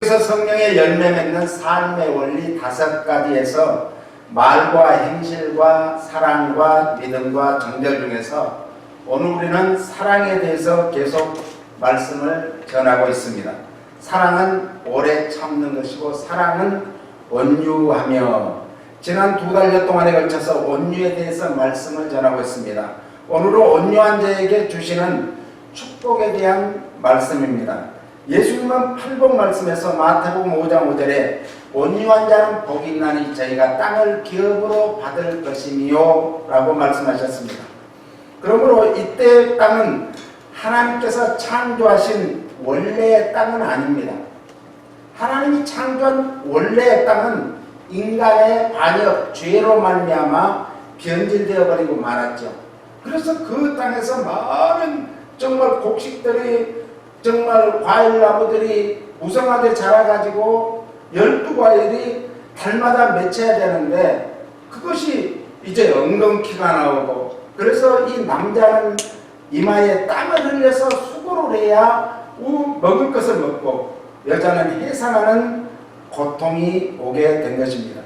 그래서 성령의 열매 맺는 삶의 원리 5가지에서 말과 행실과 사랑과 믿음과 정결 중에서 오늘 우리는 사랑에 대해서 계속 말씀을 전하고 있습니다. 사랑은 오래 참는 것이고 사랑은 온유하며, 지난 2달여 동안에 걸쳐서 온유에 대해서 말씀을 전하고 있습니다. 오늘은 온유한 자에게 주시는 축복에 대한 말씀입니다. 예수님은 팔복 말씀에서 마태복음 5장 5절에 온유한 자는 복이 있나니 저희가 땅을 기업으로 받을 것이니요 라고 말씀하셨습니다. 그러므로 이때의 땅은 하나님께서 창조하신 원래의 땅은 아닙니다. 하나님이 창조한 원래의 땅은 인간의 반역, 죄로 말미암아 변질되어 버리고 말았죠. 그래서 그 땅에서 많은 정말 곡식들이, 정말 과일나무들이 우성하게 자라가지고 12과일이 달마다 맺혀야 되는데 그것이 이제 엉겅퀴가 나오고, 그래서 이 남자는 이마에 땀을 흘려서 수고를 해야 먹을 것을 먹고 여자는 해산하는 고통이 오게 된 것입니다.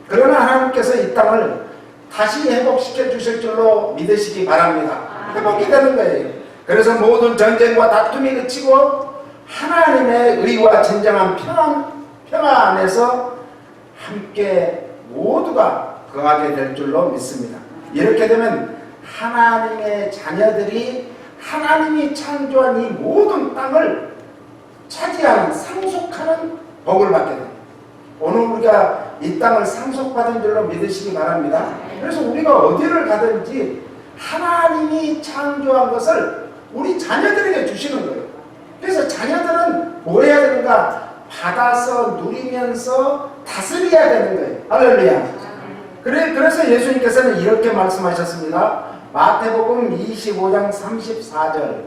그러나 하나님께서 이 땅을 다시 회복시켜 주실 줄로 믿으시기 바랍니다. 회복이 되는 거예요. 그래서 모든 전쟁과 다툼이 그치고 하나님의 의와 진정한 평화 안에서 함께 모두가 거하게 될 줄로 믿습니다. 이렇게 되면 하나님의 자녀들이 하나님이 창조한 이 모든 땅을 차지하는, 상속하는 복을 받게 됩니다. 오늘 우리가 이 땅을 상속받은 줄로 믿으시기 바랍니다. 그래서 우리가 어디를 가든지 하나님이 창조한 것을 우리 자녀들에게 주시는 거예요. 그래서 자녀들은 뭐 해야 되는가? 받아서 누리면서 다스려야 되는 거예요. 할렐루야. 그래서 예수님께서는 이렇게 말씀하셨습니다. 마태복음 25장 34절.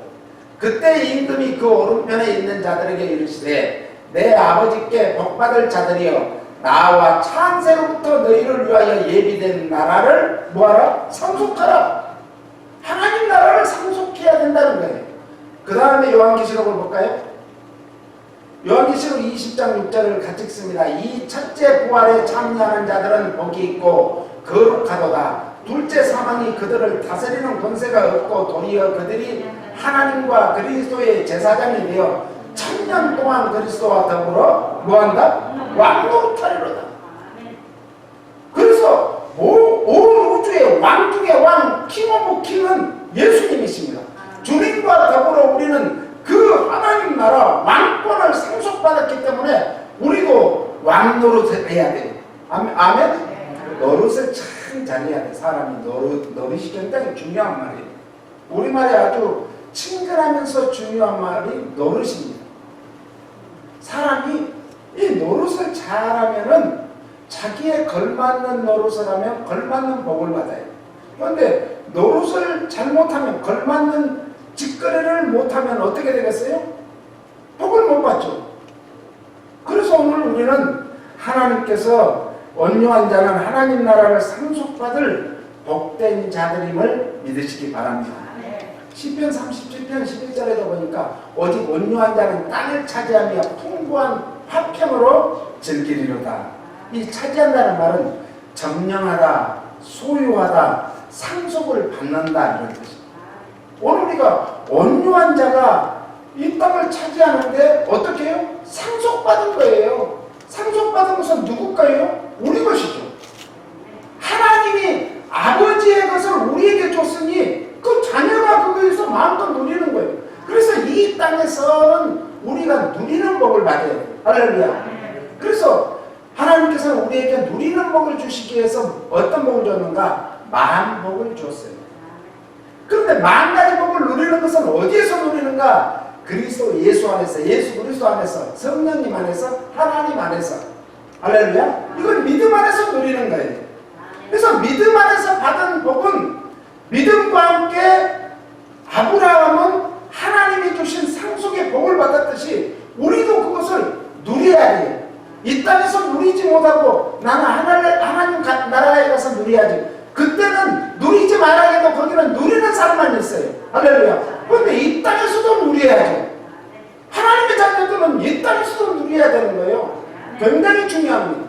그때 임금이 그 오른편에 있는 자들에게 이르시되 내 아버지께 복받을 자들이여 나와 창세로부터 너희를 위하여 예비된 나라를 뭐하라? 상속하라. 하나님 나라를 상속해야 된다는 거예요. 그 다음에 요한계시록을 볼까요? 요한계시록 20장 6절을 같이 읽습니다. 이 첫째 부활에 참여하는 자들은 복이 있고 거룩하도다. 둘째 사망이 그들을 다스리는 권세가 없고 도리어 그들이 하나님과 그리스도의 제사장이 되어 1000년 동안 그리스도와 더불어 뭐한다? 왕노릇하리로다. 그래서 온 우주의 왕 중의 왕, 킹 오브 킹은 예수님이십니다. 주님과 더불어 우리는 그 하나님 나라 왕권을 상속받았기 때문에 우리도 왕노릇을 해야 돼요. 아멘? 노릇을 참 잘해야 돼. 사람이 노릇이 굉장히 중요한 말이에요. 우리말이 아주 친근하면서 중요한 말이 노릇입니다. 사람이 이 노릇을 잘하면은 자기에 걸맞는 노릇을 하면 걸맞는 복을 받아요. 그런데 노릇을 잘못하면, 걸맞는 직거래를 못하면 어떻게 되겠어요? 복을 못 받죠. 그래서 오늘 우리는 하나님께서 온유한 자는 하나님 나라를 상속받을 복된 자들임을 믿으시기 바랍니다. 시편 37편 11절에도 보니까 오직 온유한 자는 땅을 차지하며 풍부한 화평으로 즐기리로다. 이 차지한다는 말은 점령하다, 소유하다, 상속을 받는다 이런 뜻입니다. 오늘 우리가 온유한 자가 이 땅을 차지하는데 어떻게 해요? 상속받은 거예요. 상속받은 것은 누구 거예요? 우리 것이죠. 하나님이 아버지의 것을 우리에게 줬으니 그 자녀가 그거에서 마음껏 누리는 거예요. 그래서 이 땅에서는 우리가 누리는 복을 받아야 돼요. 할렐루야. 그래서 하나님께서는 우리에게 누리는 복을 주시기 위해서 어떤 복을 줬는가? 만복을 줬어요. 그런데 10,000가지 복을 누리는 것은 어디에서 누리는가? 그리스도 예수 안에서, 예수 그리스도 안에서, 성령님 안에서, 하나님 안에서. 할렐루야. 이건 믿음 안에서 누리는 거예요. 그래서 믿음 안에서 받은 복은 믿음과 함께 아브라함은 하나님이 주신 상속의 복을 받았듯이 우리도 그것을 누려야 돼요. 이 땅에서 누리지 못하고 나는 하나님 나라에 가서 누려야지. 그때는 누리지 말아야 해도 거기는 누리는 사람만 있어요. 할렐루야. 그런데 이 땅에서도 누려야죠. 하나님의 자녀들은 이 땅에서도 누려야 되는 거예요. 굉장히 중요합니다.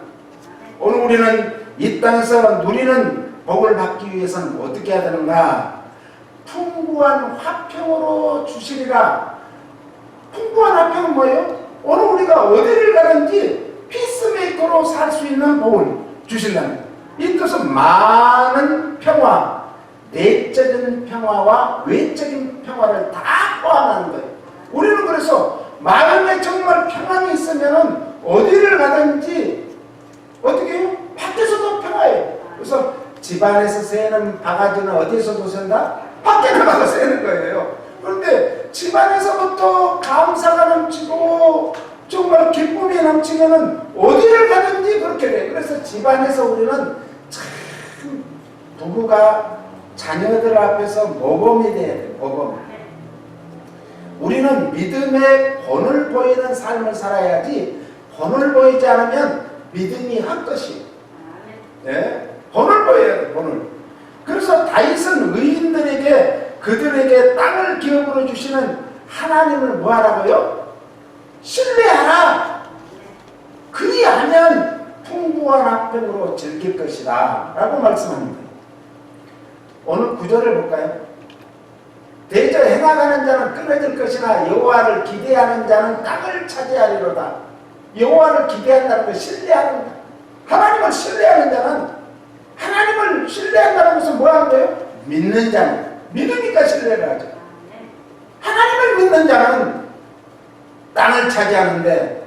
오늘 우리는 이 땅에서 누리는 복을 받기 위해서는 어떻게 해야 되는가? 풍부한 화평으로 주시리라. 풍부한 화평은 뭐예요? 오늘 우리가 어디를 가든지 피스메이커로 살 수 있는 복을 주신다는 거예요. 이 뜻은 많은 평화, 내적인 평화와 외적인 평화를 다 포함하는 거예요. 우리는 그래서 마음에 정말 평안이 있으면 어디를 가든지 어떻게 해요? 밖에서도 평화해요. 그래서 집안에서 새는 바가지는 어디서도 샌다? 밖에 나가서 새는 거예요. 그런데 집안에서부터 감사가 넘치고 정말 기쁨이 넘치면은 어디를 가든지 그렇게 돼요. 그래서 집안에서 우리는 참 부부가 자녀들 앞에서 모범이 돼야 돼요. 모범. 우리는 믿음의 본을 보이는 삶을 살아야지 본을 보이지 않으면 믿음이 헛것이에요. 네? 본을 보여야 돼요. 본을. 그래서 다윗은 의인들에게 그들에게 땅을 기업으로 주시는 하나님을 뭐하라고요? 신뢰하라. 그리하면 풍부한 화평으로 즐길 것이다 라고 말씀합니다. 오늘 구절을 볼까요? 대저 행하가는 자는 끊어질 것이나 여호와를 기대하는 자는 땅을 차지하리로다. 여호와를 기대한다는 것, 신뢰하는 것. 하나님을 신뢰하는 자는, 하나님을 신뢰한다는 것은 뭐 하는 거예요? 믿는 자는. 믿으니까 신뢰를 하죠. 하나님을 믿는 자는 땅을 차지하는데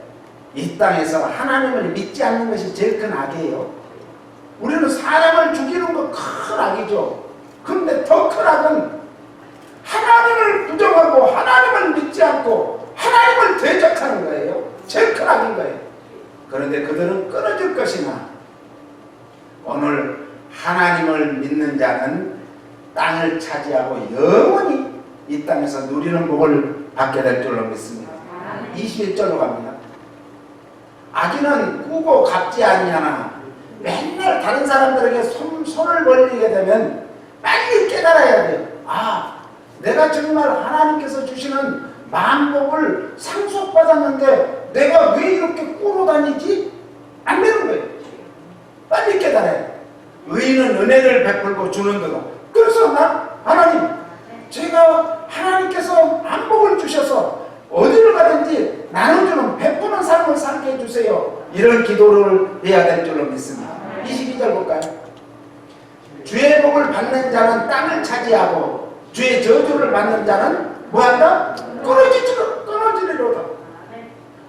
이 땅에서 하나님을 믿지 않는 것이 제일 큰 악이에요. 우리는 사람을 죽이는 거 큰 악이죠. 그런데 더 큰 악은 하나님을 부정하고 하나님을 믿지 않고 하나님을 대적하는 거예요. 제일 큰 악인 거예요. 그런데 그들은 끊어질 것이나 오늘 하나님을 믿는 자는 땅을 차지하고 영원히 이 땅에서 누리는 복을 받게 될 줄로 믿습니다. 21절로 갑니다. 악인은 꾸고 갚지 아니하나 맨날 다른 사람들에게 손을 벌리게 되면 빨리 깨달아야 돼요. 아, 내가 정말 하나님께서 주시는 만복을 상속받았는데 내가 왜 이렇게 꾸러 다니지? 안 되는 거예요. 빨리 깨달아야 돼요. 의인은 은혜를 베풀고 주는 거다. 그래서 하나님, 제가 하나님께서 만복을 주셔서 어디를 가든지 나눠주는 베푸는 삶을 살게 해주세요. 이런 기도를 해야 될 줄로 믿습니다. 22절 볼까요? 주의 복을 받는 자는 땅을 차지하고 주의 저주를 받는 자는 뭐한다? 끊어지리로다.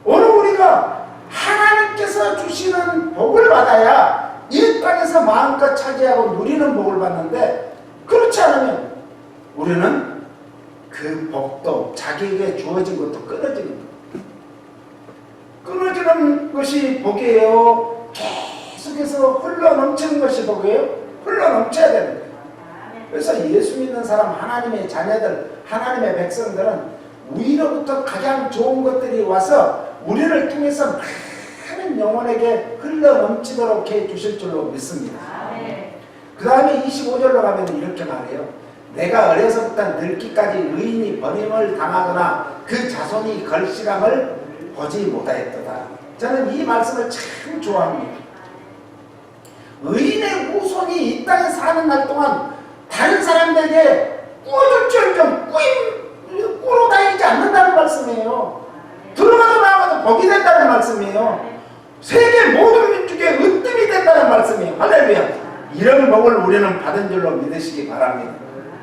오늘 우리가 하나님께서 주시는 복을 받아야 이 땅에서 마음껏 차지하고 누리는 복을 받는데, 그렇지 않으면 우리는 그 복도 자기에게 주어진 것도 끊어지는 거예요. 끊어지는 것이 복이에요? 계속해서 흘러넘치는 것이 복이에요? 흘러넘쳐야 되는 거예요. 그래서 예수 믿는 사람, 하나님의 자녀들, 하나님의 백성들은 위로부터 가장 좋은 것들이 와서 우리를 통해서 많은 영혼에게 흘러넘치도록 해주실 줄로 믿습니다. 그 다음에 25절로 가면 이렇게 말해요. 내가 어려서부터 늙기까지 의인이 버림을 당하거나 그 자손이 걸실함을 보지 못하였도다. 저는 이 말씀을 참 좋아합니다. 의인의 후손이 이 땅에 사는 날 동안 다른 사람들에게 꾸어줄지언정 꾸러 다니지 않는다는 말씀이에요. 들어가도 나와도 복이 된다는 말씀이에요. 세계 모든 민족의 으뜸이 된다는 말씀이에요. 할렐루야. 이런 복을 우리는 받은 줄로 믿으시기 바랍니다.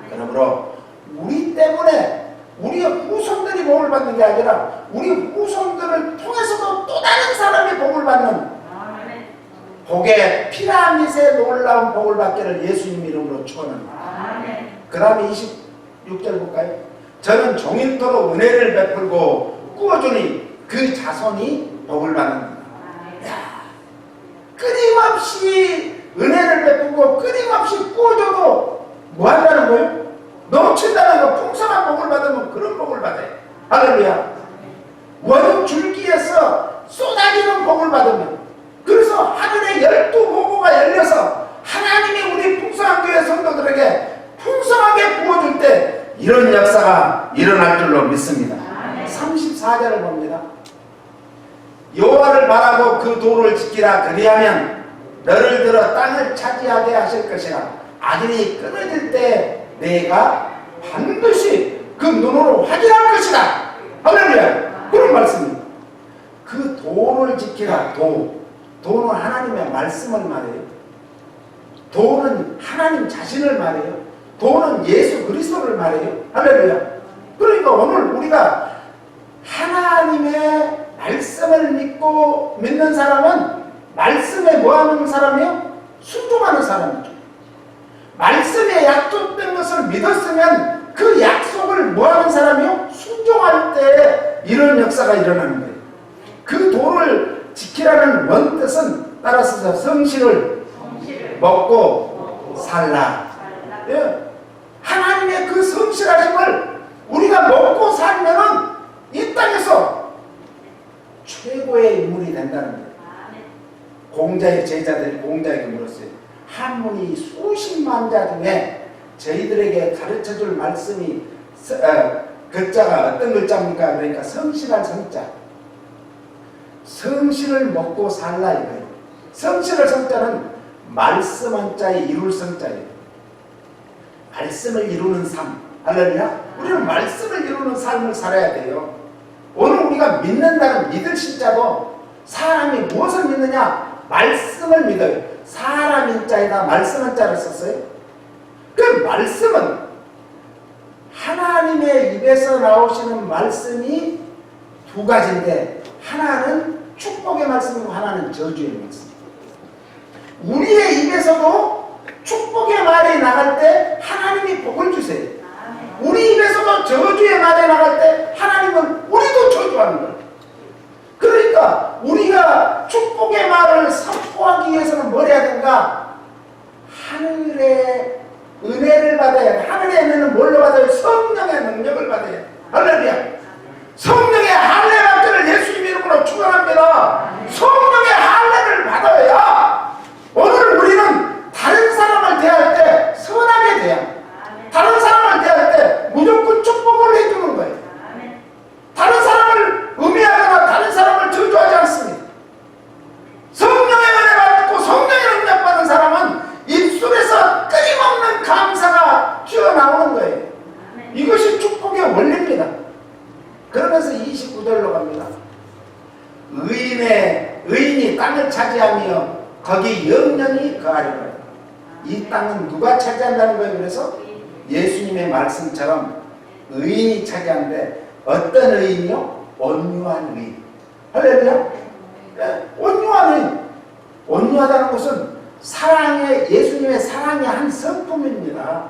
그러므로 우리 때문에 우리의 후손들이 복을 받는 게 아니라 우리 후손들을 통해서도 또 다른 사람이 복을 받는 복의 피라밋의 놀라운 복을 받기를 예수님 이름으로 축원합니다. 그 다음에 26절 볼까요? 저는 종일토록 은혜를 베풀고 꾸어주니 그 자손이 복을 받는다. 끊임없이 은혜를 베풀고 끊임없이 꾸어줘도 뭐 한다는 거예요? 넘친다는 거, 풍성한 복을 받으면 그런 복을 받아요. 할렐루야. 원줄기에서 쏟아지는 복을 받으면, 그래서 하늘에 12보고가 열려서 하나님이 우리 풍성한 교회 성도들에게 풍성하게 부어줄 때 이런 역사가 일어날 줄로 믿습니다. 34절 15절을 봅니다. 여호와를 바라고 그 도를 지키라. 그리하면 너를 들어 땅을 차지하게 하실 것이라. 악인이 끊어질 때 내가 반드시 그 눈으로 확인할 것이다. 할렐루야. 그런 말씀입니다. 그 도를 지키라. 도는 하나님의 말씀을 말해요. 도는 하나님 자신을 말해요. 도는 예수 그리스도를 말해요. 할렐루야. 그러니까 오늘 우리가 하나님의 말씀을 믿는 사람은 말씀에 뭐하는 사람이요? 순종하는 사람이죠. 말씀에 약속된 것을 믿었으면 그 약속을 뭐하는 사람이요? 순종할 때 이런 역사가 일어나는 거예요. 그 도를 지키라는 원뜻은 따라서 성실을 먹고 살라. 예. 하나님의 그 성실하심을 우리가 먹고 살면은 이 땅에서 최고의 인물이 된다는 거예요. 공자의 제자들이 공자에게 물었어요. 한문이 수십만 자 중에 저희들에게 가르쳐줄 말씀이 글자가 어떤 글자입니까? 그러니까 성실한 성자. 성실을 먹고 살라 이거예요. 성실할 성자는 말씀 한자에 이룰 성자예요. 말씀을 이루는 삶. 할렐루야. 우리는 말씀을 이루는 삶을 살아야 돼요. 오늘 우리가 믿는다는 믿을 신자도 사람이 무엇을 믿느냐? 말씀을 믿어요. 사람 인자에다 말씀 한자를 썼어요. 그 말씀은 하나님의 입에서 나오시는 말씀이 두 가지인데 하나는 축복의 말씀이고 하나는 저주의 말씀. 우리의 입에서도 축복의 말이 나갈 때 하나님이 복을 주세요. 우리 입에서도 저주의 말이 나갈 때 하나님은 우리도 저주하는 거예요. 그러니까 우리가 축복의 말을 선포하기 위해서는 뭘 해야 되는가? 하늘의 은혜를 받아야 돼. 하늘의 은혜는 뭘로 받아요? 성령의 능력을 받아야 돼. 할렐루야. 성령의 할례 받기를 예수님 이름으로 축원합니다. 성령의 할례를 받아야 오늘 우리는 다른 사람을 대할 때 선하게 대야, 다른 사람을 대할 때 무조건 축복을 해주는 거예요. 다른 사람을 음해하거나 다른 사람을 저주하지 않습니다. 성령의 은혜 받고 성령의 능력 받은 사람은 입술에서 끊임없는 감사가 튀어나오는 거예요. 이것이 축복의 원리입니다. 그러면서 29절로 갑니다. 의인이 땅을 차지하며 거기 영영이 거하리라. 이 땅은 누가 차지한다는 거예요? 그래서 예수님의 말씀처럼 의인이 차지하는데 어떤 의인이요? 온유한 의인. 할렐루야. 온유한 의인. 온유하다는 것은 예수님의 사랑의 한 성품입니다.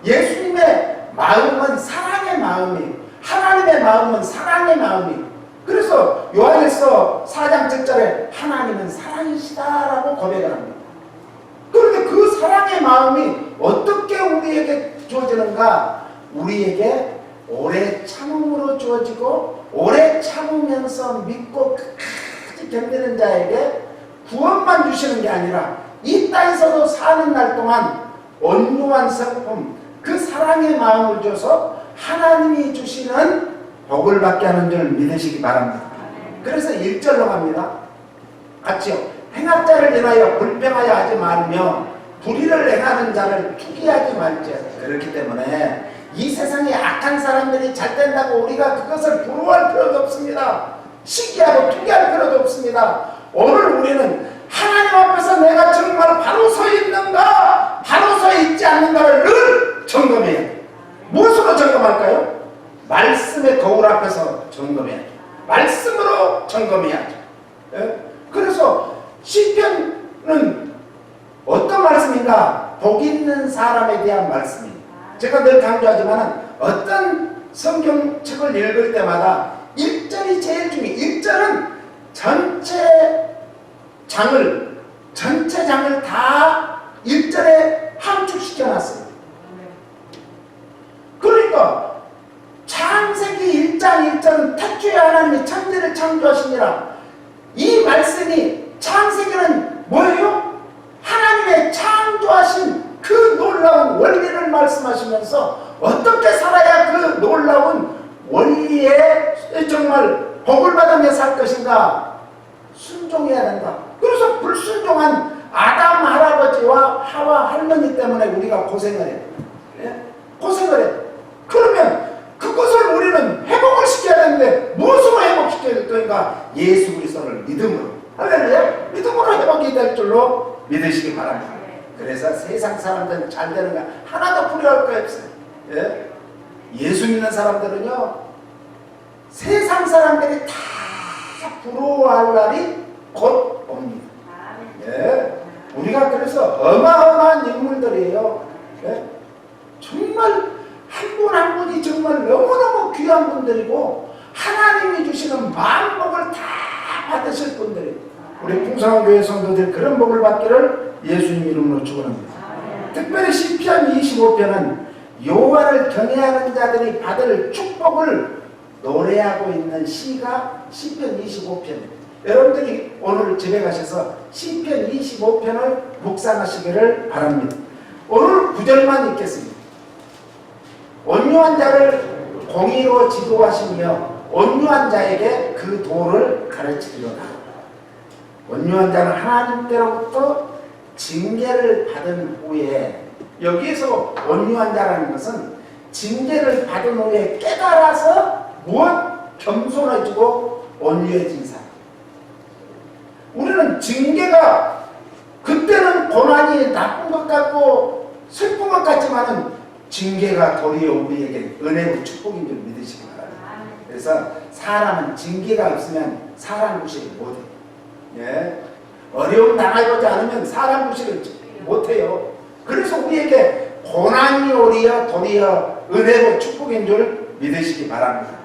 예수님의 마음은 사랑의 마음이에요. 하나님의 마음은 사랑의 마음이에요. 그래서 요한일서 4장 7절에 하나님은 사랑이시다라고 고백을 합니다. 그런데 그 사랑의 마음이 어떻게 우리에게 주어지는가? 우리에게 오래 참음으로 주어지고 오래 참으면서 믿고 끝까지 견디는 자에게 구원만 주시는 게 아니라 이 땅에서도 사는 날 동안 온유한 성품, 그 사랑의 마음을 줘서 하나님이 주시는 복을 받게 하는 줄 믿으시기 바랍니다. 그래서 1절로 갑니다. 같이요. 행악자를 인하여 불평하여 하지 말며 불의를 행하는 자를 투기하지 말지. 그렇기 때문에 이 세상에 악한 사람들이 잘 된다고 우리가 그것을 부러워할 필요도 없습니다. 시기하고 투기할 필요도 없습니다. 오늘 우리는 하나님 앞에서 내가 정말 바로 서 있는가, 바로 서 있지 않는가를 늘 점검해야 돼요. 무엇으로 점검할까요? 말씀의 거울 앞에서 점검해야죠. 말씀으로 점검해야죠. 예? 그래서 시편은 어떤 말씀인가? 복 있는 사람에 대한 말씀입니다. 제가 늘 강조하지만 어떤 성경책을 읽을 때마다 1절이 제일 중요해요. 1절은 전체 장을 다 1절에 함축시켜 놨어요. 그러니까 창세기 1장 1절은 태초에 하나님이 천지를 창조하시니라. 이 말씀이 창세기는 뭐예요? 하나님의 창조하신 그 놀라운 원리를 말씀하시면서 어떻게 살아야 그 놀라운 원리에 정말 복을 받으며 살 것인가? 순종해야 된다. 그래서 불순종한 아담 할아버지와 하와 할머니 때문에 우리가 고생을 해. 예? 고생을 해. 그러면 그것을 우리는 회복을 시켜야 되는데 무엇으로 회복시켜야 될까? 예수 그리스도를 믿음으로. 할렐루야. 믿음으로 회복이 될 줄로 믿으시기 바랍니다. 그래서 세상 사람들은 잘 되는 거 하나도 부러워할 거 없어요. 예? 예수 믿는 사람들은요, 세상 사람들이 다 부러워할 날이 곧 옵니다. 예? 우리가 그래서 어마어마한 인물들이에요. 예? 정말 한 분 한 분이 정말 너무너무 귀한 분들이고 하나님이 주시는 만복을 다 받으실 분들이에요. 우리 풍성한 교회 성도들 그런 복을 받기를 예수님 이름으로 축원합니다. 특별히 시편 25편은 여호와를 경외하는 자들이 받을 축복을 노래하고 있는 시가 시편 25편입니다. 여러분들이 오늘 집에 가셔서 시편 25편을 묵상하시기를 바랍니다. 오늘 9절만 읽겠습니다. 온유한 자를 공의로 지도하시며 온유한 자에게 그 도를 가르치리로다. 온유한 자는 하나님께로부터 징계를 받은 후에, 여기에서 온유한 자라는 것은 징계를 받은 후에 깨달아서 무엇? 겸손해지고 온유해진 사람. 우리는 징계가 그때는 고난이 나쁜 것 같고 슬픈 것 같지만은 징계가 도리어 우리에게 은혜로 축복인 줄 믿으시기 바랍니다. 그래서 사람은 징계가 없으면 사람 구실을 못해요. 예? 어려움 당해보지 않으면 사람 구실을 못해요. 그래서 우리에게 고난이 오리어 도리어 은혜로 축복인 줄 믿으시기 바랍니다.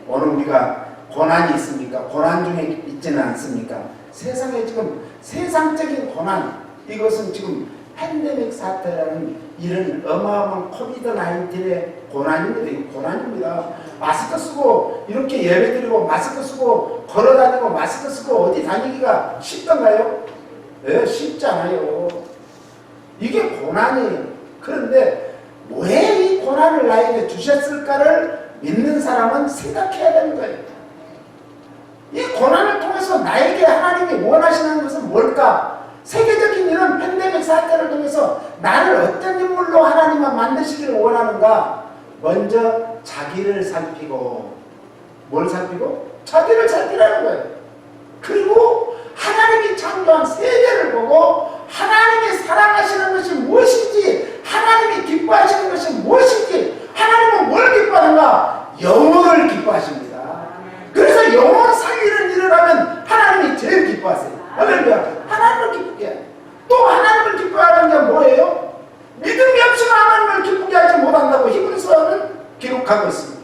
오늘 우리가 고난이 있습니까? 고난 중에 있지는 않습니까? 세상에 지금 세상적인 고난, 이것은 지금 팬데믹 사태라는 이런 어마어마한 코비드-19의 고난입니다. 이 고난입니다. 마스크 쓰고 이렇게 예배드리고 마스크 쓰고 걸어다니고 마스크 쓰고 어디 다니기가 쉽던가요? 네, 쉽지 않아요. 이게 고난이에요. 그런데 왜 이 고난을 나에게 주셨을까를 믿는 사람은 생각해야 되는 거예요. 이 고난을 통해서 나에게 하나님이 원하시는 것은 뭘까? 세계적인 이런 팬데믹 사태를 통해서 나를 어떤 인물로 하나님은 만드시기를 원하는가? 먼저 자기를 살피고, 뭘 살피고? 자기를 살피라는 거예요. 그리고 하나님이 창조한 세계를 보고 하나님이 사랑하시는 것이 무엇인지, 하나님이 기뻐하시는 것이 무엇인지, 하나님은 뭘 기뻐하는가? 영혼을 기뻐하십니다. 그래서 영혼 살리는 일을 하면 하나님이 제일 기뻐하세요. 할렐루야. 하나님을 기쁘게 해요. 또 하나님을 기뻐하는 게 뭐예요? 믿음이 없이는 하나님을 기쁘게 하지 못한다고 히브리서는 기록하고 있습니다.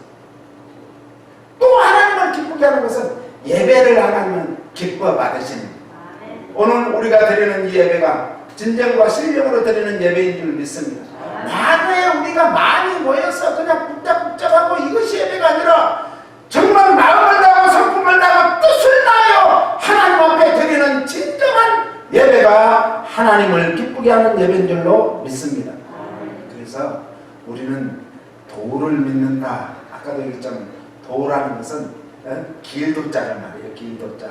또 하나님을 기쁘게 하는 것은 예배를 하나님은 기뻐 받으시는 거예요. 오늘 우리가 드리는 이 예배가 진정과 신령으로 드리는 예배인 줄 믿습니다. 과거에 우리가 많이 모여서 그냥 북적북적하고 이것이 예배가 아니라 정말 마음을 다하고 성품을 다하고 뜻을 다하여 하나님 앞에 드리는 진정한 예배가 하나님을 기쁘게 하는 예배인 줄로 믿습니다. 그래서 우리는 도를 믿는다. 아까도 얘기했지만 도라는 것은 길도자란 말이에요. 길도자.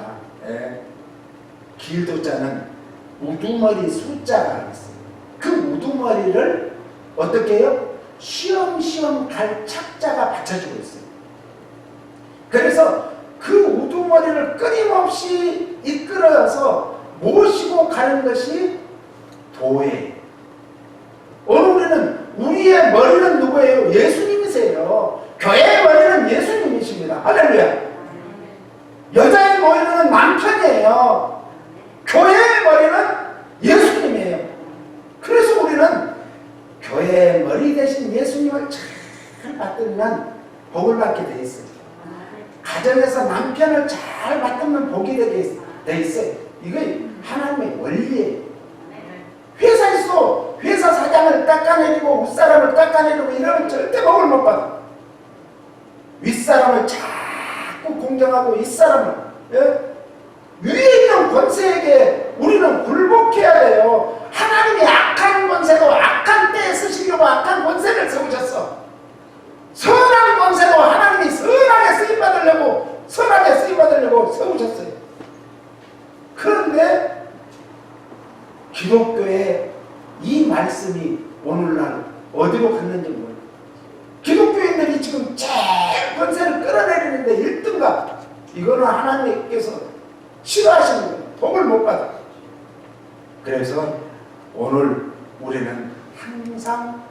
길도자는 우두머리 숫자가 있어요. 그 우두머리를 어떻게 해요? 쉬엄쉬엄 갈 착자가 받쳐주고 있어요. 그래서 그 우두머리를 끊임없이 이끌어서 모시고 가는 것이 도예요. 오늘 우리는 우리의 머리는 누구예요? 예수님이세요. 교회의 머리는 예수님이십니다. 할렐루야. 여자의 머리는 남편이에요. 교회의 머리는 예수님이에요. 그래서 우리는 교회의 머리 대신 예수님을 잘 받들면 복을 받게 돼 있어요. 가정에서 남편을 잘 받들면 복이 돼 있어요. 이거 하나님의 원리예요. 회사에서 회사 사장을 깎아내리고 윗사람을 깎아내리고 이러면 절대 복을 못 받아. 윗사람을 자꾸 공경하고 윗사람을, 위에 있는 권세에게 우리는 굴복해야 돼요. 하나님이 악한 권세도 악한 때에 쓰시려고 악한 권세를 세우셨어. 선한 권세도 하나님이 선하게 쓰임받으려고 세우셨어요. 그런데 기독교의 이 말씀이 오늘날 어디로 갔는지 몰라요. 기독교인들이 지금 제일 권세를 끌어내리는데 1등가 이거는 하나님께서 싫어하시는 거예요. 복을 못 받아. 그래서 오늘 우리는 항상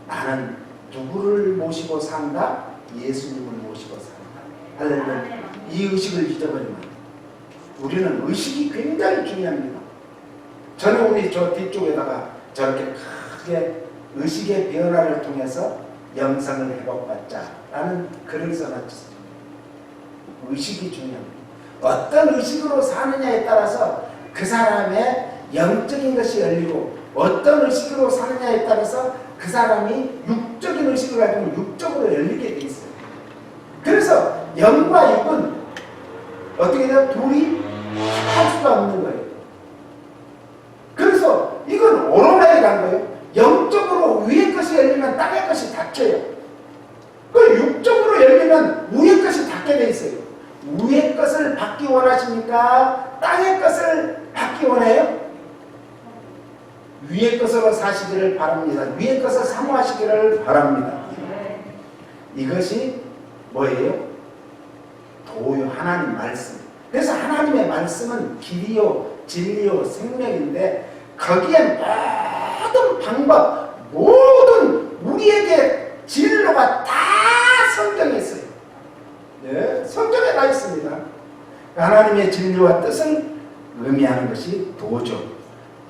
나는 누구를 모시고 산다? 예수님을 모시고 산다. 할렐루야. 이 의식을 잊어버리면 우리는 의식이 굉장히 중요합니다. 저는 우리 저 뒤쪽에다가 저렇게 크게 의식의 변화를 통해서 영성을 회복받자라는 글을 써놨습니다. 의식이 중요합니다. 어떤 의식으로 사느냐에 따라서 그 사람의 영적인 것이 열리고 어떤 의식으로 사느냐에 따라서 그 사람이 육적인 의식을 가지고 육적으로 열리게 돼 있어요. 그래서 영과 육은 어떻게 돼요? 둘이 할 수가 없는 거예요. 그래서 이건 오로나에 간 거예요. 영적으로 위의 것이 열리면 땅의 것이 닫혀요. 그 육적으로 열리면 위의 것이 닫게 돼 있어요. 위의 것을 받기 원하십니까? 땅의 것을 받기 원해요? 위의 것으로 사시기를 바랍니다. 위의 것을 사모하시기를 바랍니다. 이것이 뭐예요? 도요 하나님 말씀. 그래서 하나님의 말씀은 길이요 진리요 생명인데 거기에 모든 방법, 모든 우리에게 진로가 다 성경에 있어요. 네, 성경에 다 있습니다. 하나님의 진리와 뜻을 의미하는 것이 도죠.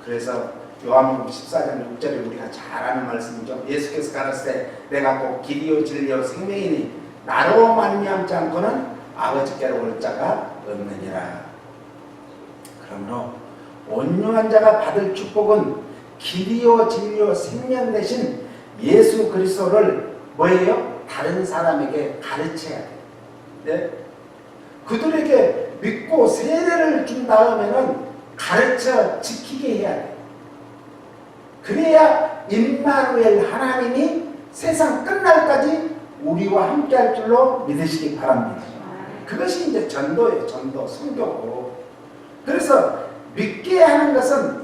그래서 요한복음 14장 6절에 우리가 잘 아는 말씀이죠. 예수께서 가라사대 내가 곧 길이요 진리요 생명이니 나로 말미암지 않고는 아버지께로 올 자가 없느니라. 그러므로 온유한 자가 받을 축복은 길이요 진리요 생명 대신 예수 그리스도를 뭐예요? 다른 사람에게 가르쳐야 돼요. 네? 그들에게 믿고 세례를 준 다음에는 가르쳐 지키게 해야 돼요. 그래야 임마누엘 하나님이 세상 끝날까지 우리와 함께 할 줄로 믿으시기 바랍니다. 그것이 이제 전도예요. 전도, 선교고. 그래서 믿게 하는 것은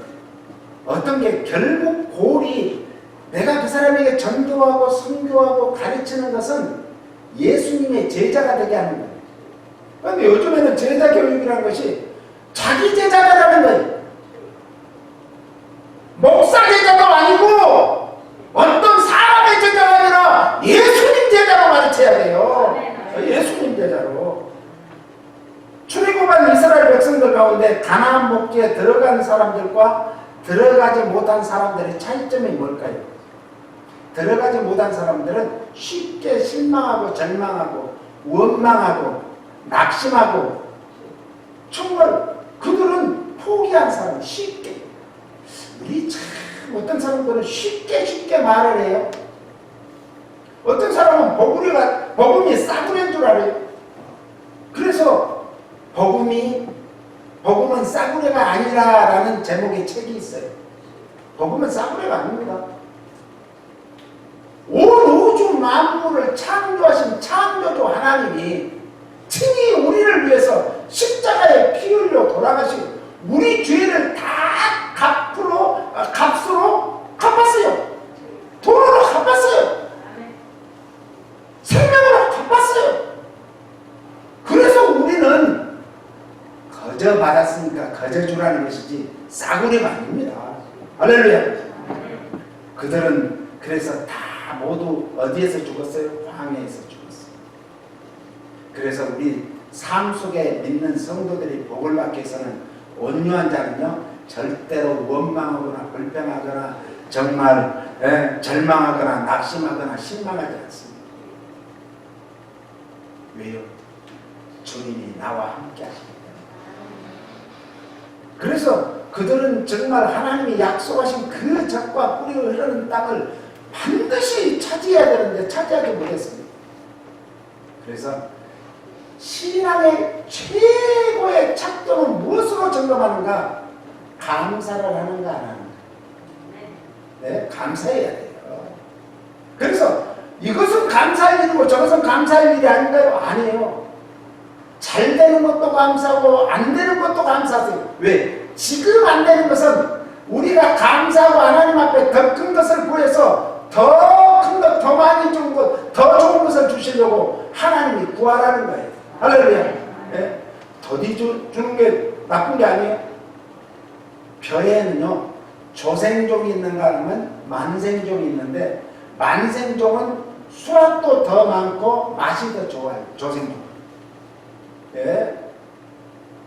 어떤 게 결국 골이 내가 그 사람에게 전도하고 선교하고 가르치는 것은 예수님의 제자가 되게 하는 거예요. 그런데 요즘에는 제자 교육이라는 것이 자기 제자가 되는 거예요. 목사 제자도 아니고 어떤 사람의 제자가 아니라 예수님 제자로 가르쳐야 돼요. 예수님 제자로. 출애굽한 이스라엘 백성들 가운데 가나안 목지에 들어간 사람들과 들어가지 못한 사람들의 차이점이 뭘까요? 들어가지 못한 사람들은 쉽게 실망하고 절망하고 원망하고 낙심하고 정말 그들은 포기한 사람 쉽게. 우리 참 어떤 사람들은 쉽게 말을 해요. 어떤 사람은 복음이 싸구려인 줄 알아요. 그래서 복음은 싸구려가 아니라라는 제목의 책이 있어요. 복음은 싸구려가 아닙니다. 온 우주 만물을 창조하신 창조주 하나님이 친히 우리를 위해서 십자가에 피 흘려 돌아가시고 우리 죄를 다 값으로 갚았어요. 돈으로 갚았어요. 생명으로 갚았어요. 그래서 우리는 거저 받았으니까 거저 주라는 것이지 싸구려가 아닙니다. 할렐루야. 그들은 그래서 다 모두 어디에서 죽었어요? 광야에서 죽었어요. 그래서 우리 삶 속에 믿는 성도들이 복을 받기 위해서는 온유한 자는요 절대로 원망하거나 불평하거나 정말 절망하거나 낙심하거나 실망하지 않습니다. 왜요? 주님이 나와 함께 하시기 때문에. 그래서 그들은 정말 하나님이 약속하신 그 젖과 뿌리가 흐르는 땅을 반드시 차지해야 되는데 차지하지 못했습니다. 그래서 신앙의 최고의 착도는 무엇으로 점검하는가? 감사를 하는가 안 하는가? 네, 감사해야 돼요. 그래서 이것은 감사할 일이고 저것은 감사할 일이 아닌가요? 아니에요. 잘 되는 것도 감사하고 안 되는 것도 감사하세요. 왜? 지금 안 되는 것은 우리가 감사하고 하나님 앞에 더 큰 것을 구해서 더 큰 것, 더 많이 좋은 것, 더 좋은 것을 주시려고 하나님이 구하라는 거예요. 할렐루야. 예? 더디 주는 게 나쁜 게 아니에요. 벼에는요, 조생종이 있는가 하면 만생종이 있는데, 만생종은 수확도 더 많고 맛이 더 좋아요. 조생종. 예?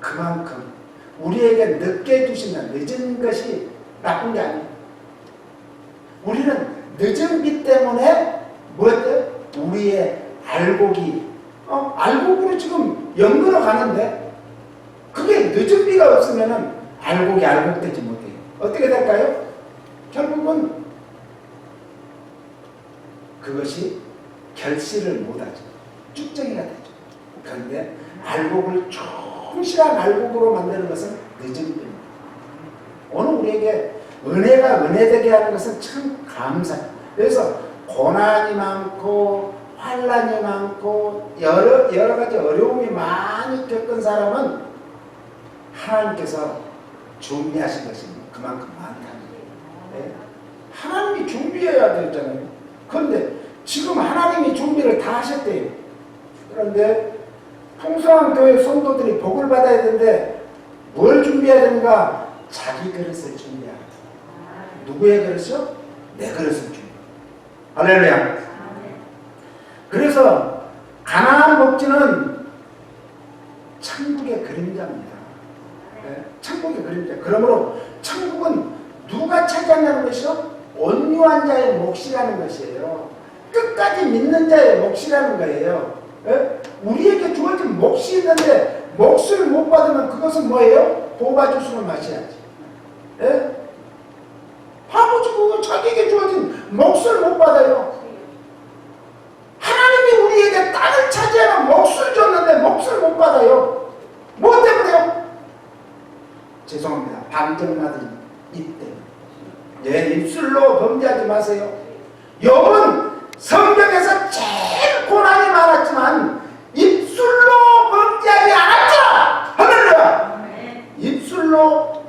그만큼 우리에게 늦게 주시면 늦은 것이 나쁜 게 아니에요. 우리는 늦은 비 때문에 뭐였대요? 우리의 알곡이 알곡으로 지금 연근어 가는데 그게 늦은 비가 없으면은 알곡이 알곡되지 못해요. 어떻게 될까요? 결국은 그것이 결실을 못하죠. 쭉정이가 되죠. 그런데 알곡을 충실한 알곡으로 만드는 것은 늦은 비입니다. 오늘 우리에게 은혜가 은혜되게 하는 것은 참 감사해요. 그래서 고난이 많고 환난이 많고 여러 가지 어려움이 많이 겪은 사람은 하나님께서 준비하신 것이 그만큼 많다는 거예요. 네? 하나님이 준비해야 되잖아요. 그런데 지금 하나님이 준비를 다 하셨대요. 그런데 풍성한 교회 성도들이 복을 받아야 되는데 뭘 준비해야 되는가? 자기 그릇을 준비해야 돼. 누구의 그릇이요? 내 그릇을 준비. 할렐루야. 그래서 가나안 복지는 천국의 그림자입니다. 네? 천국의 그림자. 그러므로 천국은 누가 차지한다는 것이요? 온유한 자의 몫이라는 것이에요. 끝까지 믿는 자의 몫이라는 거예요. 네? 우리에게 주어진 몫이 있는데 몫을 못 받으면 그것은 뭐예요? 뽑아주스는 마셔야지. 네? 바보지고 자기에게 주어진 몫을 못 받아요. 하나님이 우리에게 땅을 차지하는 몫을 줬는데 몫을 못 받아요. 뭐 때문에요? 죄송합니다. 방정맞은 입 때문에. 예, 입술로 범죄하지 마세요. 욥은 성경에서 제일 고난이 많았지만 입술로 범죄하지 않았다. 할렐루야. 입술로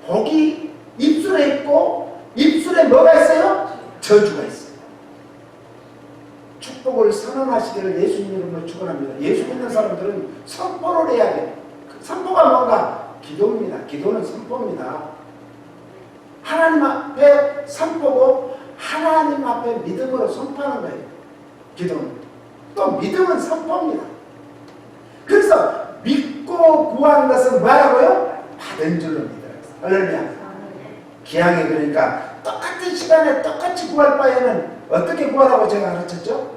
복이 입술에 있고 입술에 뭐가 있어요? 저주가 있어요. 축복을 선언하시기를 예수님 이름으로 축원합니다. 예수 믿는 사람들은 선포를 해야 돼요. 선포가 뭔가? 기도입니다. 기도는 선포입니다. 하나님 앞에 선포고 하나님 앞에 믿음으로 선포하는 거예요. 기도는. 또 믿음은 선포입니다. 그래서 믿고 구한 것은 뭐라고요? 받은 줄로 믿어요. 할렐루야. 기왕에 그러니까 똑같은 시간에 똑같이 구할 바에는 어떻게 구하라고 제가 가르쳤죠?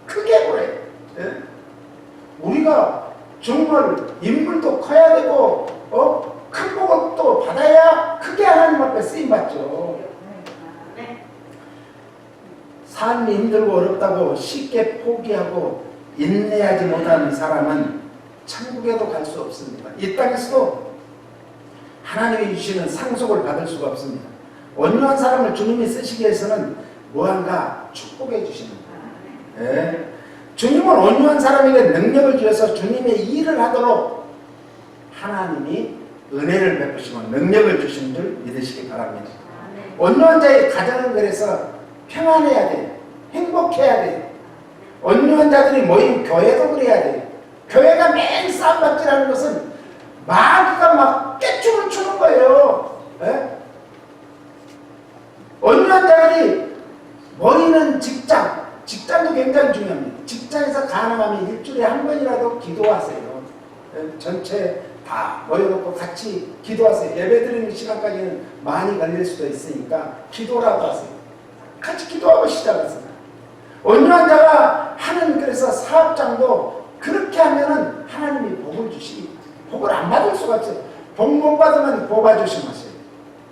크게 구해요. 예? 우리가 정말 인물도 커야 되고 큰 복을 또 받아야 크게 하나님 앞에 쓰임받죠. 삶이 힘들고 어렵다고 쉽게 포기하고 인내하지 못하는 사람은 천국에도 갈 수 없습니다. 이 땅에서도 하나님이 주시는 상속을 받을 수가 없습니다. 온유한 사람을 주님이 쓰시기 위해서는 무언가 축복해 주시는 거예요. 네. 주님은 온유한 사람에게 능력을 주셔서 주님의 일을 하도록 하나님이 은혜를 베푸시고 능력을 주시는 줄 믿으시기 바랍니다. 온유한 자의 가정은 그래서 평안해야 돼요. 행복해야 돼요. 온유한 자들이 모인 교회도 그래야 돼요. 교회가 매일 싸움받지라는 것은 마귀가 막 깨춤을 추는 거예요. 네? 온유한 자들이 모이는 직장도 굉장히 중요합니다. 직장에서 가능하면 일주일에 한 번이라도 기도하세요. 네? 전체 다 모여놓고 같이 기도하세요. 예배드리는 시간까지는 많이 걸릴 수도 있으니까 기도라도 하세요. 같이 기도하고 시작하세요. 온유한 자가 하는 그래서 사업장도 그렇게 하면은 하나님이 복을 주시기 복을 안 받을 수가 없어요. 복 못 받으면 뽑아주시마세요.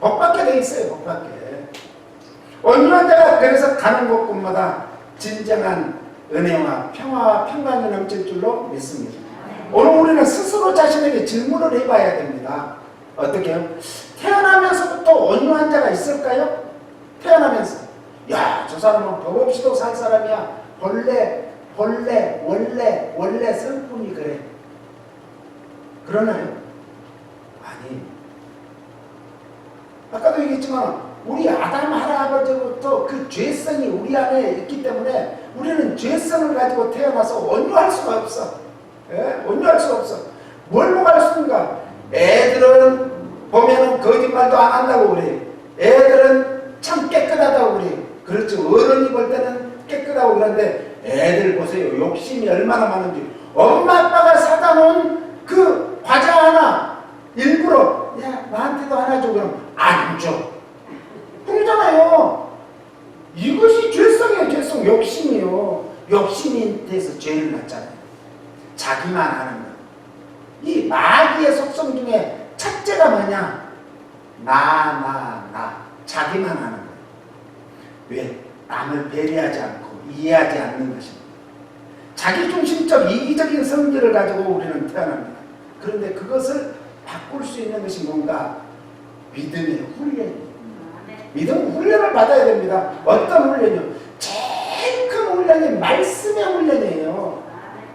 복 받게 돼 있어요. 복 받게. 온유한 자가 그래서 가는 곳곳마다 진정한 은혜와 평화와 평강이 넘칠 줄로 믿습니다. 오늘 우리는 스스로 자신에게 질문을 해봐야 됩니다. 어떻게 해요? 태어나면서부터 온유한 자가 있을까요? 태어나면서 야, 저 사람은 법 없이도 살 사람이야. 본래 원래 성품이 그래. 그러나요? 아니. 아까도 얘기했지만 우리 아담 할아버지부터 그 죄성이 우리 안에 있기 때문에 우리는 죄성을 가지고 태어나서 온유할 수가 없어. 예? 온유할 수가 없어. 뭘 먹을 수 있는가? 애들은 보면은 거짓말도 안 한다고 그래. 애들은 참 깨끗하다고 그래. 그렇죠. 어른이 볼 때는 깨끗하고 그런데 애들 보세요. 욕심이 얼마나 많은지. 엄마 아빠가 사다 놓은 그 과자 하나 일부러 야 나한테도 하나 줘 그럼 안 줘. 그러잖아요. 이것이 죄성이에요. 죄성. 욕심이요. 욕심이 돼서 죄를 낳잖아요. 자기만 하는 거. 이 마귀의 속성 중에 첫째가 뭐냐? 나. 자기만 하는 거예요. 왜? 남을 배려하지 않고 이해하지 않는 것입니다. 자기중심적 이기적인 성질을 가지고 우리는 태어납니다. 그런데 그것을 바꿀 수 있는 것이 뭔가? 믿음의 훈련입니다. 믿음 훈련을 받아야 됩니다. 어떤 훈련이요? 제일 큰 훈련이 말씀의 훈련이에요.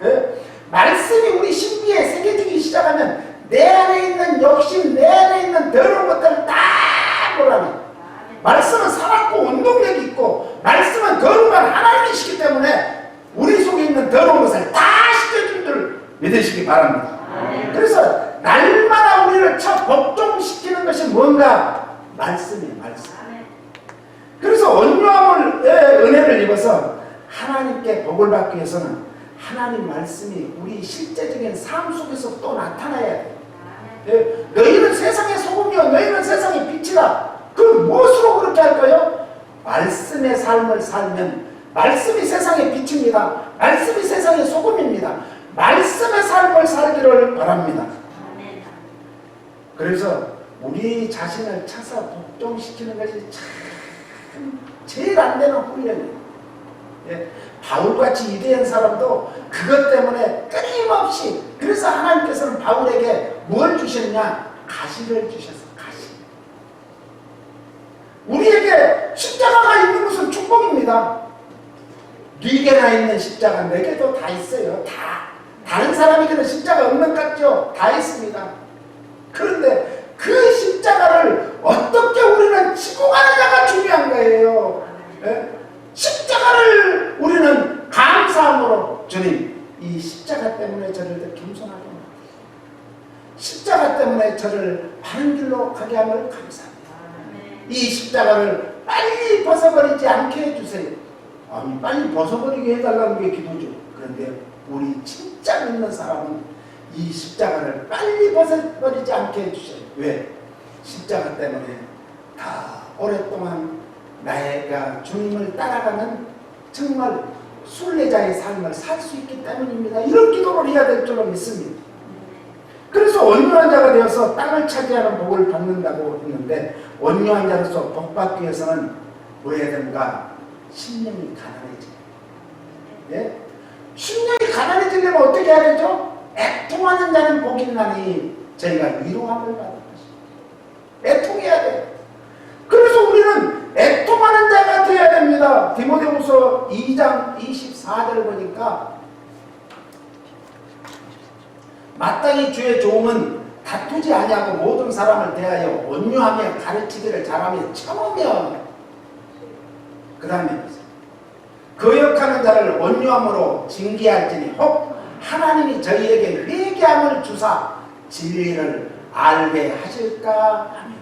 네? 말씀이 우리 신비에 새겨지기 시작하면 내 안에 있는 욕심, 내 안에 있는 더러운 것들을 다 보라는. 말씀은 살았고 운동력이 있고 말씀은 거룩한 하나님이시기 때문에 우리 속에 있는 더러운 것을 다 씻어준 줄 믿으시기 바랍니다. 그래서 날마다 우리를 첫 복종시키는 것이 뭔가? 말씀이에요. 말씀. 그래서 온유함을 은혜를 입어서 하나님께 복을 받기 위해서는 하나님 말씀이 우리 실제적인 삶 속에서 또 나타나야 돼요. 너희는 세상의 소금이요 너희는 세상의 빛이라. 그럼 무엇으로 그렇게 할까요? 말씀의 삶을 살면 말씀이 세상의 빛입니다. 말씀이 세상의 소금입니다. 말씀의 삶을 살기를 바랍니다. 그래서 우리 자신을 찾아 복종시키는 것이 참 제일 안 되는 훈련이에요. 바울같이 위대한 사람도 그것 때문에 끊임없이 그래서 하나님께서는 바울에게 뭘 주셨냐? 가시를 주셨어요. 가시. 우리에게 십자가가 있는 것은 축복입니다. 네개나 있는 십자가 내게도 다 있어요. 다른 사람에게는 십자가 없는 것 같죠? 다 있습니다. 그런데 그 십자가를 어떻게 우리는 지고 가느냐가 중요한 거예요. 십자가를 우리는 감사함으로 주님 이 십자가 때문에 저를 더 겸손하게 만드세요. 십자가 때문에 저를 바른 길로 가게 함을 감사합니다. 이 십자가를 빨리 벗어버리지 않게 해주세요. 아니 빨리 벗어버리게 해달라는 게 기도죠. 그런데 우리 진짜 믿는 사람은 이 십자가를 빨리 벗어버리지 않게 해주셔요. 왜? 십자가 때문에 다 오랫동안 나가 주님을 따라가는 정말 순례자의 삶을 살 수 있기 때문입니다. 이런 기도를 해야 될 줄로 믿습니다. 그래서 온유한 자가 되어서 땅을 차지하는 복을 받는다고 했는데 온유한 자로서 복 받기 위해서는 뭐 해야 되는가? 심령이 가난해져요. 네? 심령이 가난해지려면 어떻게 해야 되죠? 애통하는 자는 복이 있나니 저희가 위로함을 받는 것입니다. 애통해야 돼요. 그래서 우리는 애통하는 자가 되어야 됩니다. 디모데후서 2장 24절을 보니까 마땅히 주의 종은 다투지 아니하고 모든 사람을 대하여 온유하며 가르치기를 잘하며 참으며 그 다음에 거역하는 자를 온유함으로 징계할지니 혹 하나님이 저희에게 회개함을 주사 진리를 알게 하실까 하며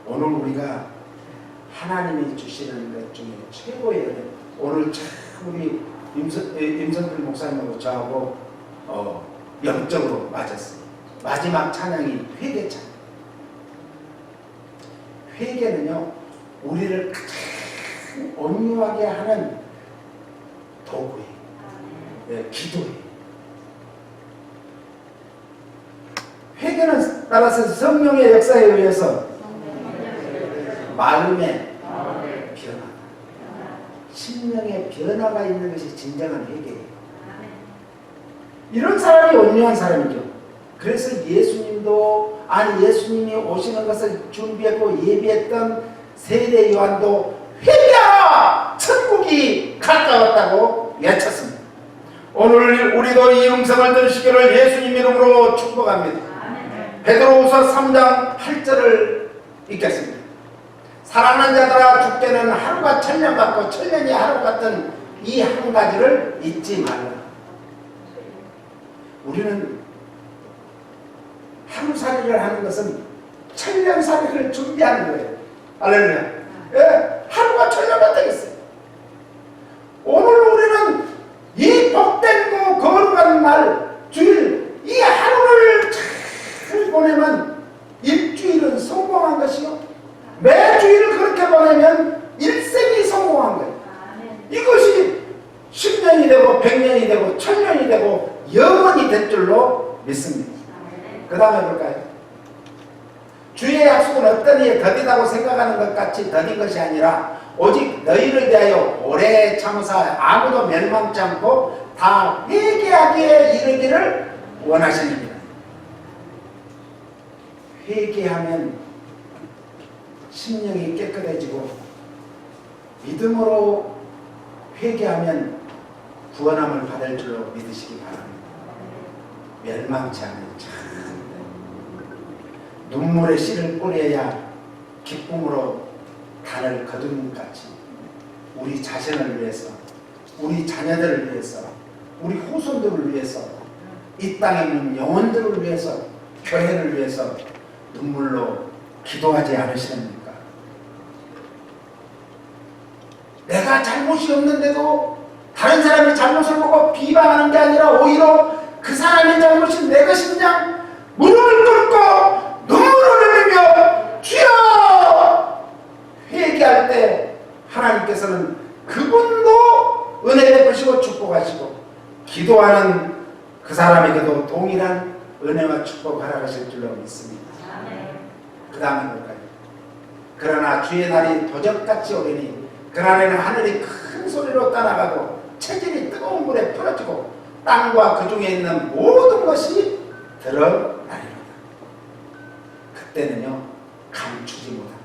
오늘 우리가 하나님이 주시는 것 중에 최고의 은혜 오늘 참 우리 임선필 목사님하고 저하고 영적으로 맞았어요. 마지막 찬양이 회개 찬양. 회개는요 우리를 가장 온유하게 하는 도구예요. 기도예요. 회개는 따라서 성령의 역사에 의해서 마음의 변화, 심령의 변화가 있는 것이 진정한 회개예요. 이런 사람이 온유한 사람이죠. 그래서 예수님이 오시는 것을 준비하고 예비했던 세례 요한도 회개하라! 천국이 가까웠다고 외쳤습니다. 오늘 우리도 이 음성을 들으시기를 예수님 이름으로 축복합니다. 베드로후서 3장 8절을 읽겠습니다. 사랑하는 자들아, 주께는 하루가 천년 같고 천년이 하루 같은 이 한 가지를 잊지 말라. 우리는 하루살이를 하는 것은 천년살이를 준비하는 거예요. 할렐루야. 예, 하루가 천년가 되겠어요. 오늘 우리는 이 복된 거 거룩한 날 주일 이 하루를 잘 보내면 일주일은 성공한 것이요, 매주일을 그렇게 보내면 일생이 성공한 거예요. 이것이 10년이 되고 100년이 되고 1000년이 되고 영원히 될 줄로 믿습니다. 그 다음에 볼까요? 주의 약속은 어떤 이에 더디다고 생각하는 것 같이 더딘 것이 아니라 오직 너희를 대하여 오래 참으사 아무도 멸망치 않고 다 회개하기에 이르기를 원하시느니라. 회개하면 심령이 깨끗해지고 믿음으로 회개하면 구원함을 받을 줄로 믿으시기 바랍니다. 멸망치 않은 참 눈물의 씨를 뿌려야 기쁨으로 단을 거두는 것 같이 우리 자신을 위해서, 우리 자녀들을 위해서, 우리 후손들을 위해서, 이 땅에 있는 영혼들을 위해서, 교회를 위해서 눈물로 기도하지 않으시렵니까? 내가 잘못이 없는데도 다른 사람이 잘못을 보고 비방하는 게 아니라 오히려 그 사람의 잘못이 내 것이냐 무릎을 꿇고 눈물을 흘리며 주여 회개할 때 하나님께서는 그분도 은혜 베푸시고 축복하시고 기도하는 그 사람에게도 동일한 은혜와 축복 허락하실 줄로 믿습니다. 그 다음에 볼까요? 그러나 주의 날이 도적같이 오리니 그날에는 하늘이 큰 소리로 떠나가고 체질이 뜨거운 물에 풀어지고 땅과 그 중에 있는 모든 것이 드러나리로다. 그때는요 감추지 못합니다.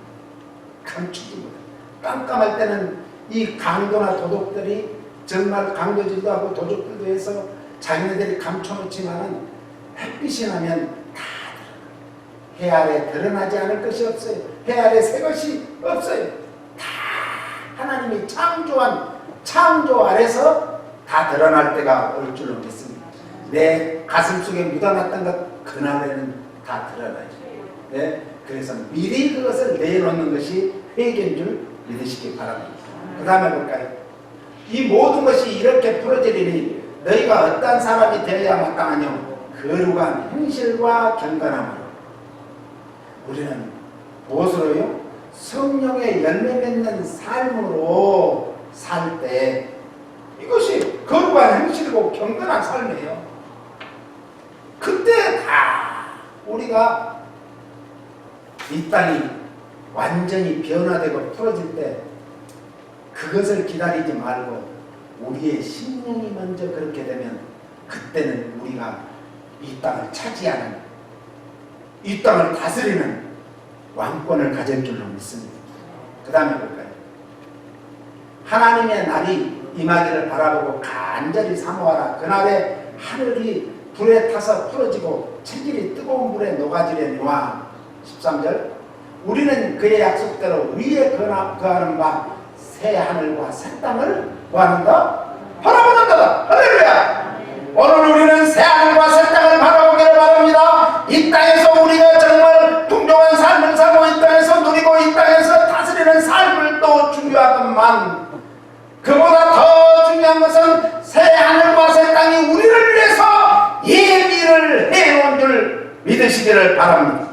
감추지 못합니다. 깜깜할 때는 이 강도나 도둑들이 정말 강도질도 하고 도둑들도 해서 자기네들이 감춰놓지만은 햇빛이 나면 다 드러나요. 해 아래 드러나지 않을 것이 없어요. 해 아래 새 것이 없어요. 다 하나님이 창조한 창조 아래서 다 드러날 때가 올 줄로 믿습니다. 내 가슴 속에 묻어놨던 것 그날에는 다 드러나요. 네? 그래서 미리 그것을 내놓는 것이 회개인 줄 믿으시기 바랍니다. 그 다음에 볼까요? 이 모든 것이 이렇게 풀어지리니 너희가 어떠한 사람이 되어야 마땅하뇨? 거룩한 행실과 경건함으로. 우리는 무엇으로요? 성령의 열매 맺는 삶으로 살 때 이것이 거룩한 행실이고 경건한 삶이에요. 그때 다 우리가 이 땅이 완전히 변화되고 풀어질 때 그것을 기다리지 말고 우리의 심령이 먼저 그렇게 되면 그때는 우리가 이 땅을 차지하는, 이 땅을 다스리는 왕권을 가질 줄로 믿습니다. 그 다음에 볼까요? 하나님의 날이 임하기를 바라보고 간절히 사모하라. 그날에 하늘이 불에 타서 풀어지고 체질이 뜨거운 물에 녹아지려니와. 13절 우리는 그의 약속대로 위에 거하는 바 새 하늘과 새 땅을 구하는가? 바라보는 거다. 할렐루야. 오늘 우리는 새 하늘과 새 땅을 바라보기를 바랍니다. 이 땅에서 우리가 정말 풍족한 삶을 살고 이 땅에서 누리고 이 땅에서 다스리는 삶을 또 중요하건만 그보다 더 중요한 것은 새 하늘과 새 땅이 우리를 위해서 예비를 해놓은 줄 믿으시기를 바랍니다.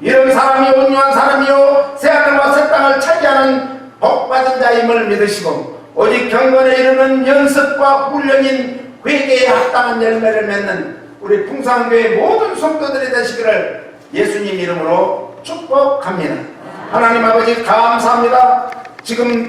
이런 사람이 온유한 사람이요 새 하늘과 새 땅을 차지하는 복받은 자임을 믿으시고 오직 경건에 이르는 연습과 훈련인 회개에 합당한 열매를 맺는 우리 풍산교회 모든 성도들이 되시기를 예수님 이름으로 축복합니다. 하나님 아버지 감사합니다. 지금